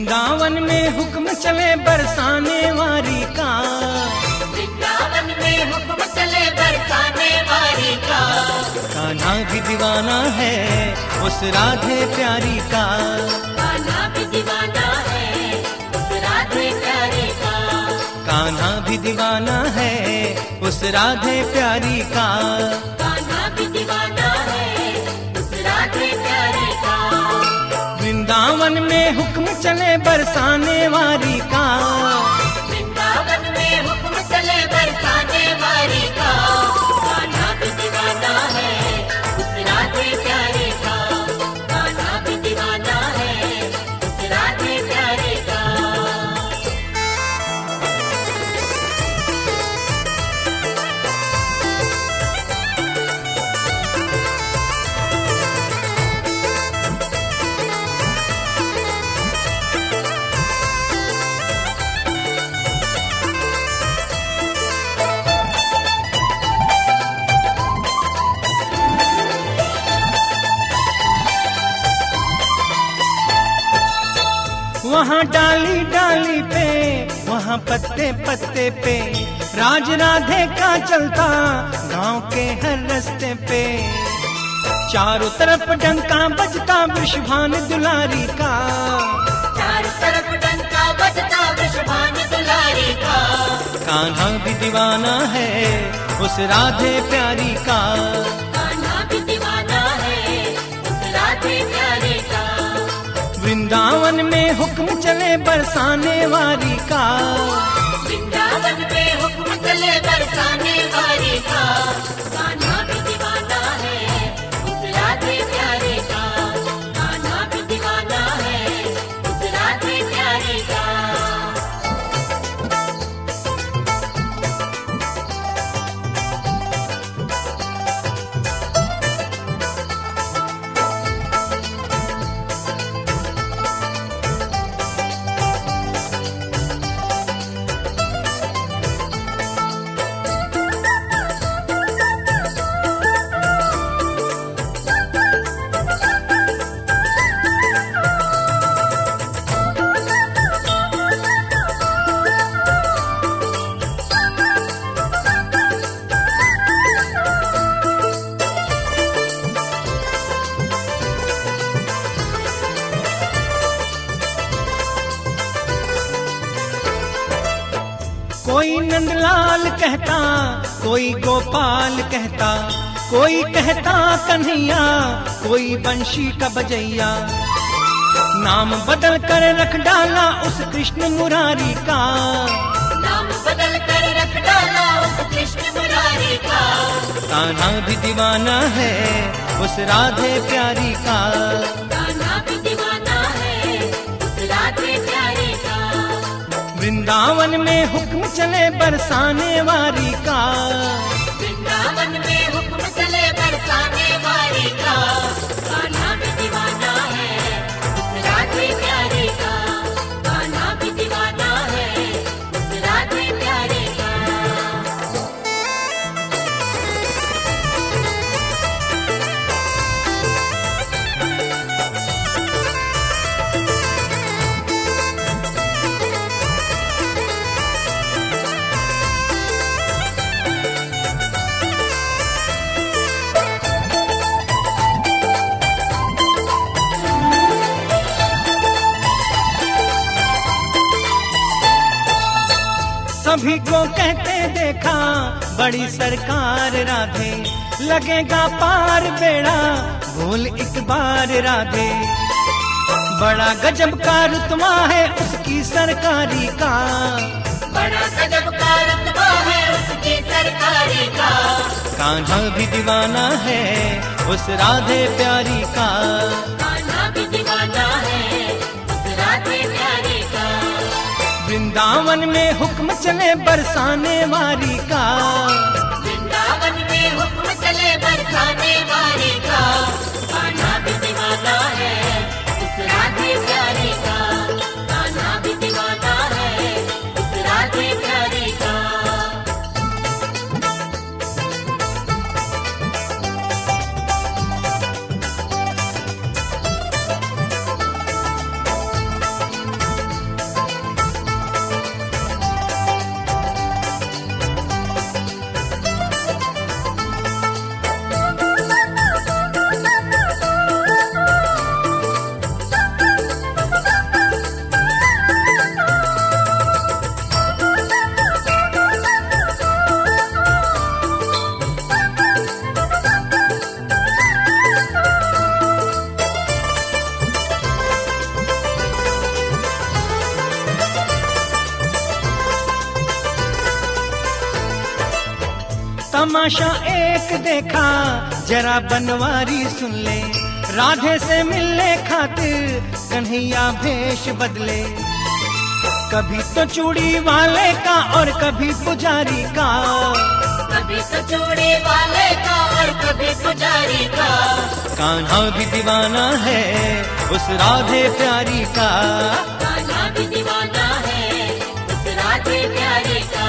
वृंदावन में हुक्म चले बरसाने वारी का, वृंदावन में हुक्म चले बरसाने वारी का। कान्हा भी दीवाना है उस राधे प्यारी का, कान्हा भी दीवाना है उस राधे प्यारी का। कान्हा भी दीवाना है उस राधे प्यारी का। कान्हा भी दीवाना है उस राधे प्यारी का। वृंदावन में हुक्म चले बरसाने वारी का, वृंदावन में हुक्म चले बरसाने वारी का। कान्हा भी दीवाना है उस राधे प्यारी का। कान्हा भी दीवाना है उस राधे प्यारी का। वहाँ डाली डाली पे, वहाँ पत्ते पत्ते पे, राज राधे का चलता गांव के हर रास्ते पे। चारों तरफ डंका बजता वृषभान दुलारी का, चारों तरफ डंका बजता वृषभान दुलारी का। कान्हा भी दीवाना है उस राधे प्यारी का, कान्हा भी दीवाना है उस राधे प्यारी का। वृंदावन में हुक्म चले बरसाने वारी का, वृंदावन में हुक्म चले बरसाने वारी का। कान्हा भी दीवाना है उस राधे प्यारी का। कान्हा भी दीवाना है उस राधे प्यारी का। कोई नंदलाल कहता, कोई गोपाल कहता, कोई कहता कन्हैया, कोई बंशी का बजैया। नाम बदल कर रख डाला उस कृष्ण मुरारी का, नाम बदल कर रख डाला उस कृष्ण मुरारी का। कान्हा भी दीवाना है उस राधे प्यारी का, कान्हा भी दीवाना है उस राधे प्यारी का। वृंदावन में हुक्म चले बरसाने वारी का, वृंदावन में हुक्म चले बरसाने वारी का। कान्हा भी दीवाना है उस राधे प्यारी का। कान्हा भी दीवाना है उस राधे प्यारी का। सभी को कहते देखा बड़ी सरकार राधे, लगेगा पार बेड़ा भूल एक बार राधे। बड़ा गजब का रुतबा है उसकी सरकारी का, बड़ा गजब का रुतबा है उसकी सरकारी का। कान्हा भी दीवाना है उस राधे प्यारी का, कान्हा भी दीवाना है उस राधे प्यारी का। वृंदावन में हुक्म चले बरसाने वारी का, वृंदावन में हुक्म चले बरसाने वारी का। कान्हा भी दीवाना है उस राधे प्यारी का। कान्हा भी दीवाना है उस राधे प्यारी का। तमाशा एक देखा, जरा बनवारी सुन ले। राधे से मिलने खातिर कन्हैया भेष बदले। कभी तो चूड़ी वाले का और कभी पुजारी का, कभी तो चूड़ी वाले का और कभी पुजारी का। कान्हा भी दीवाना है उस राधे प्यारी का। कान्हा भी दीवाना है उस राधे प्यारी का।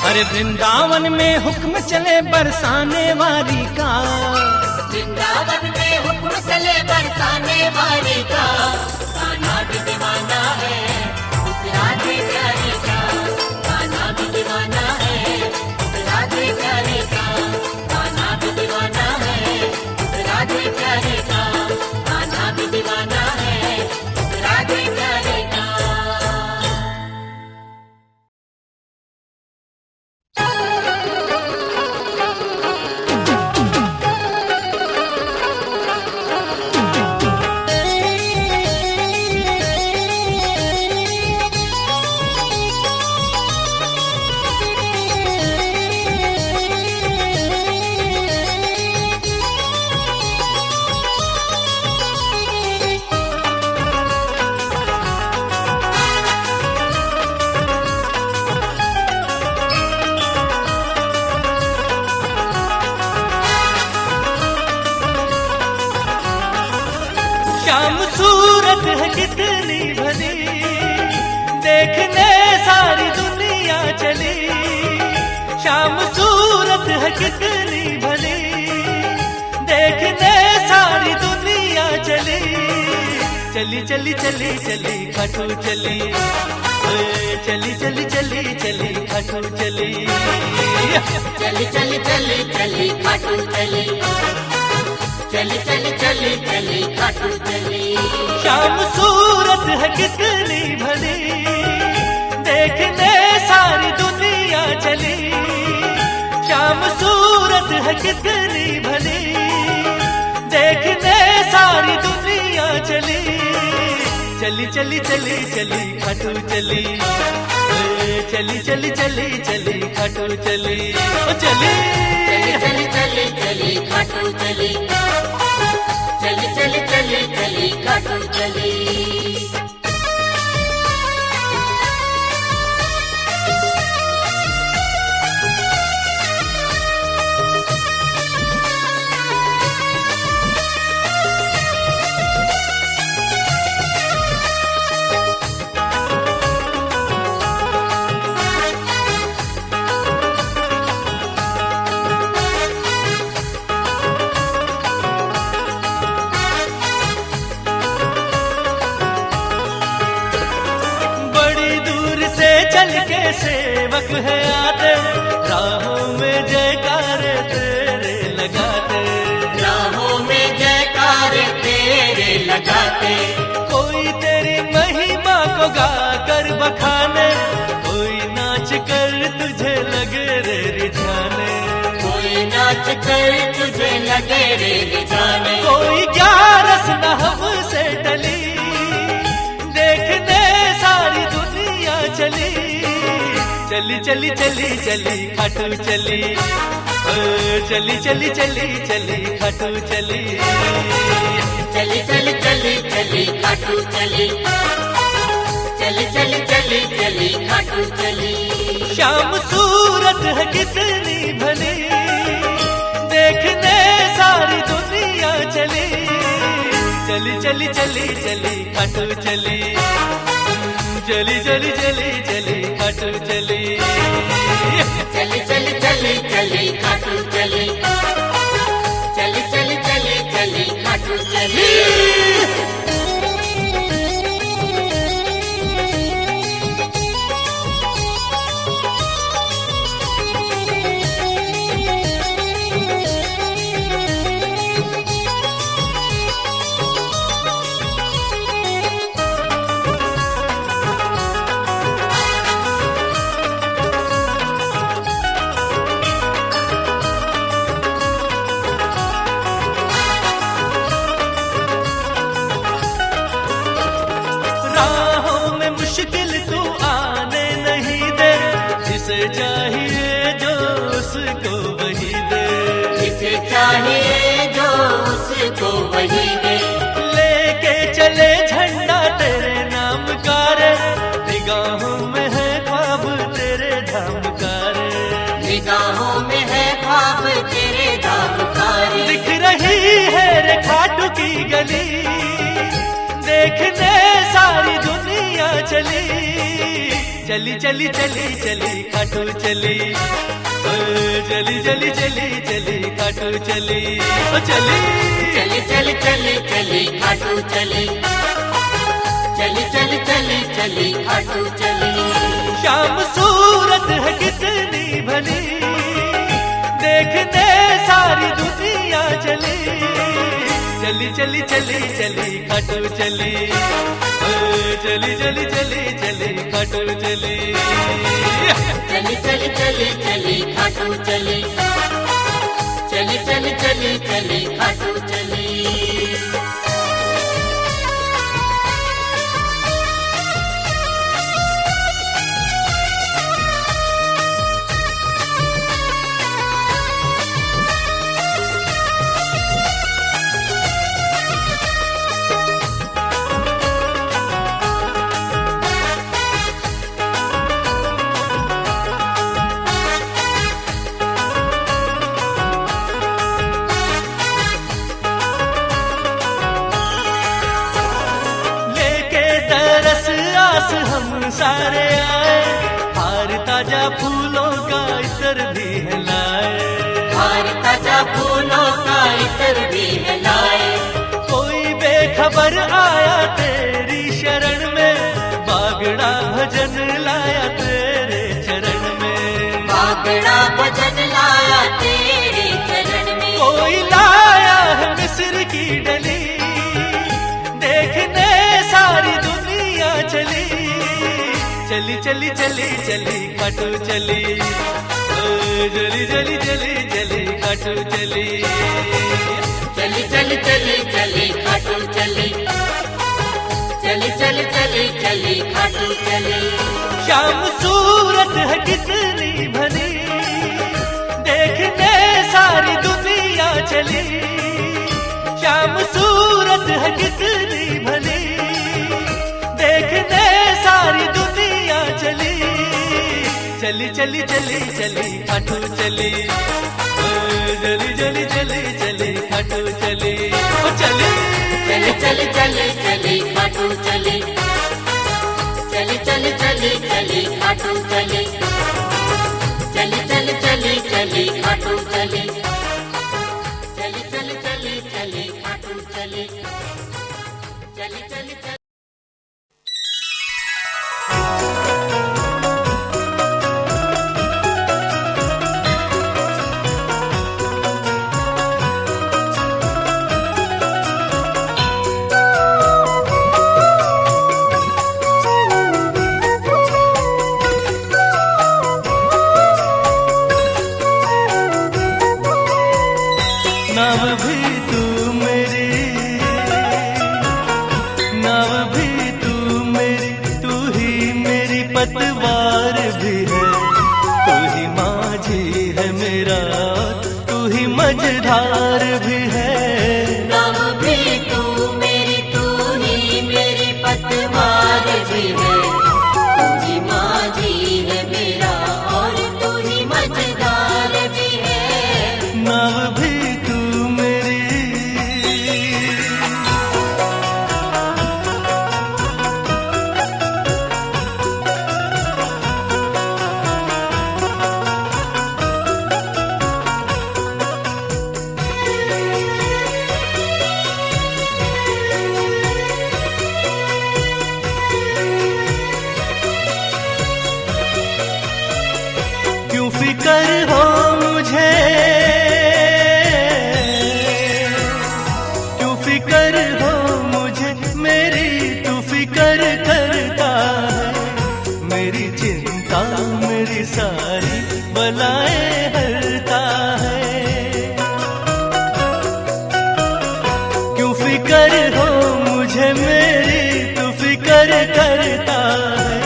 अरे वृंदावन में हुक्म चले बरसाने वाली का। वृंदावन में हुक्म चले बरसाने वाली का। कान्हा भी दीवाना है उस राधे प्यारी का। कान्हा भी दीवाना है उस राधे प्यारी का। कान्हा भी दीवाना है उस राधे प्यारी का। कान्हा भी दीवाना है उस राधे प्यारी का। श्याम सूरत है कितनी भली, देखने सारी दुनिया चली। श्याम सूरत है कितनी भली, देखने सारी दुनिया चली। चली चली चली चली खाटू चली, चली चली चली चली खाटू चली। चली चली चली चली खाटू चली। चली चली चली चली खाटू चली। श्याम सूरत है कितनी भली, देखने सारी दुनिया चली। श्याम सूरत है कितनी भली, देखने सारी दुनिया चली। चली चली चली चली खाटू चली, चली चली चली चली खाटू चली। चली चली चली चली चली खाटू चली। चली चली चली चली खाटू चली। चल के सेवक है आते, राहों में जयकारे तेरे लगाते। राहों में जयकारे तेरे लगाते। कोई तेरी महिमा को गाकर बखाने, कोई नाच कर तुझे लगे रे रिझाने। कोई नाच कर तुझे लगे रे रिझाने। कोई ग्यारस न हमसे टली, देखने सारी दुनिया चली। चली चली चली चली खाटू चली, चली चली चली चली खाटू चली। चली चली चली चली खाटू चली। चली चली चली चली खाटू चली। श्याम सूरत है कितनी भली, देखने सारी दुनिया चली। चली चली चली चली खाटू चली, चली चली चली चली खाटू चली। चली चली चली चली खाटू चली। चली चली चली चली खाटू चली। चाहिए जो उसको वही दे। लेके चले झंडा तेरे नाम का रे, निगाहों में है ख्वाब तेरे धाम का रे, निगाहों में है ख्वाब तेरे धाम का रे। दिख रही है रे खाटू की गली, देखने सारी दुनिया चली, चली चली चली चली खाटू चली, ओ चली चली चली चली खाटू चली, ओ चली चली चली चली चली खाटू चली, चली चली चली चली खाटू चली। शाम सूरत है कितनी भली, देखने सारी दुनिया चली, चली चली चली चली खाटू चली, ओ चली चली चली चली खाटू चली, चली चली चली चली खाटू चली, चली चली चली चली खाटू चली। हम सारे आए, हार ताजा फूलों का इतर भी है लाए, हार ताजा फूलों का इतर भी है लाए। कोई बेखबर आया तेरी शरण में, बागड़ा भजन लाया तेरे चरण में, बागड़ा भजन लाया तेरे चरण में। कोई लाया है मिस्र की डली, देखने सारी दुनिया चली, चली चली चली चली खाटू चली, ओ चली चली चली चली खाटू चली, चली चली चली चली खाटू चली, चली चली चली चली खाटू चली। शाम सूरत है कितनी भली, देखने सारी दुनिया चली, शाम सूरत है कितनी भली, देखने सारी दुनिया चली, चली चली चली चली खाटू चली, ओ चली चली चली चली खाटू चली, ओ चली चली चली चली चली खाटू चली, चली चली चली चली खाटू चली, चली चली चली चली खाटू चली, चली चली चली चली खाटू चली, चली चली चली। नाव भी तू मेरी, नाव भी तू मेरी, तू ही मेरी पतवार भी है, तू ही माझी है मेरा, तू ही मझधार भी है, नाम भी तू मेरी, तू ही मेरी पतवार भी है, तू ही माझी है मेरा और तू ही मझधार भी है। नाव भी तू मेरी। क्यों फिकर हो मुझे, क्यों फिकर हो मुझे, मेरी तू फिकर करता है, मेरी चिंता मेरी सारी बलाएं हरता है। क्यों फिकर हो मुझे, मेरी तू फिकर करता है,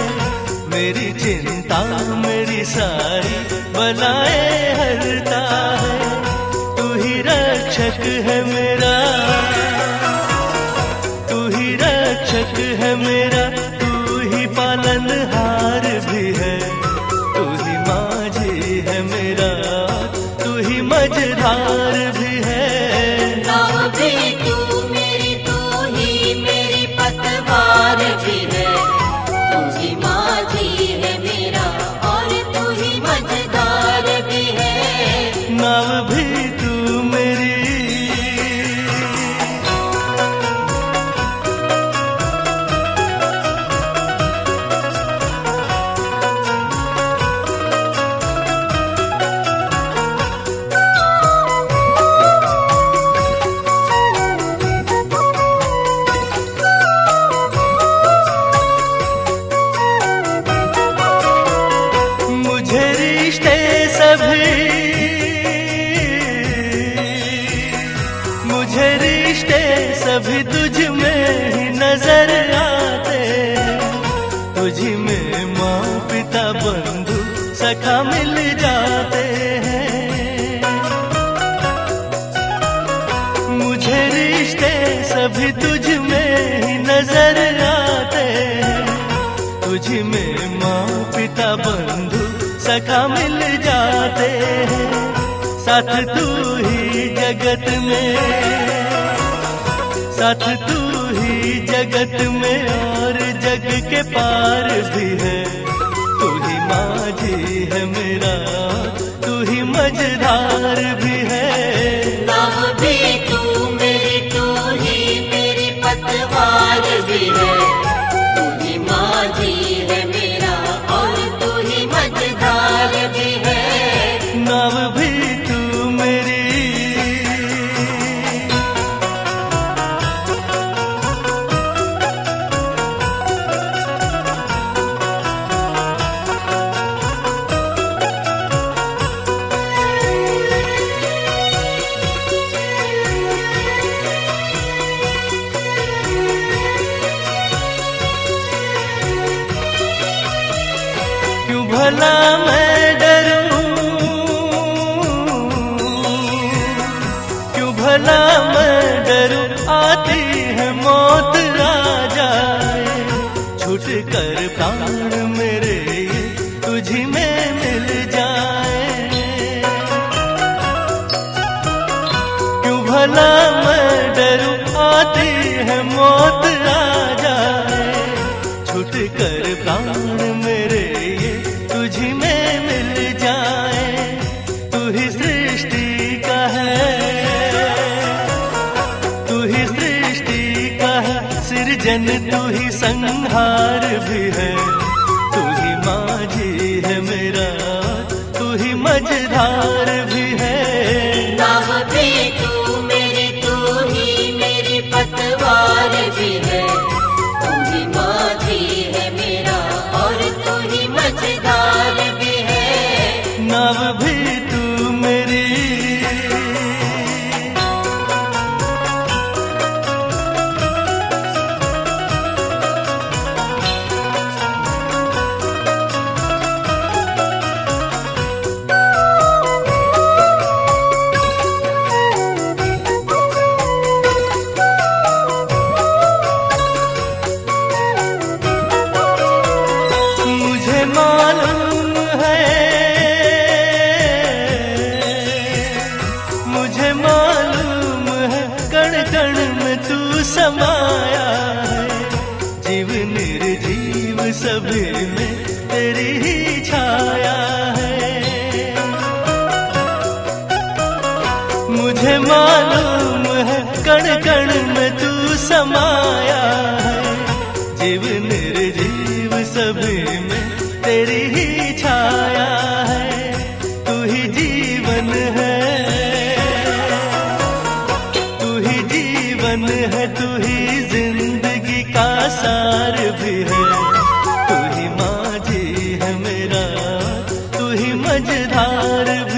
मेरी चिंता मेरी सारी बलाएं हरता है, तू ही रक्षक है मेरा, तू ही रक्षक है मेरा, तू ही पालनहार भी है, तू ही माझी है मेरा, तू ही मझधार भी है। नाव भी तू ही मेरी पतवार भी है, तू ही माझी है मेरा और तू ही मझधार भी है। नाव भी तू मेरी, मुझे रिश्ते सभी, मुझे रिश्ते सभी तुझ में ही नजर आते हैं, तुझ में माँ पिता बंधु सखा मिल जाते हैं। मुझे रिश्ते सभी तुझ में ही नजर आते हैं, तुझ में माँ पिता बंधु सखा मिल जाते हैं। साथ तू ही जगत में, साथ तू ही जगत में और जग के पार भी है, तू ही माझी है मेरा, तू ही मझधार भी है। नाव भी तू ही मेरी पतवार भी है, तू ही माझी है मेरा और तू ही मझधार भी है। नाव भी तू मेरी, क्यों भला मैं डरूं, क्यों भला मैं डरूं, आती है मौत आ जाए, छूट कर प्राण मेरे तुझी में मिल जाए। क्यों भला मैं डरूं, आती है मौत आ जाए, छूट कर प्राण मेरे तुझी में मिल जाए। तू ही सृष्टि का है, तू ही सृष्टि का है सृजन, तू ही संहार भी है, तू ही माझी है मेरा, तू ही मझधार भी है। नाव भी तू ही मेरी पतवार भी है, तू ही माझी है मेरा और तू ही मझधार भी है। नाव भी तू मेरी, मुझे मालूम है, मुझे मालूम है, कण कण में तू समाया है, जीव निर्जीव सभी में तेरी ही छाया है। मुझे मालूम है, कण कण में तू समाया है, जीव निर्जीव सभी में तेरी ही छाया है, तू ही जीवन है, तू ही जीवन है, तू ही जिंदगी का सार भी है, तू ही माझी है मेरा, तू ही मझधार भी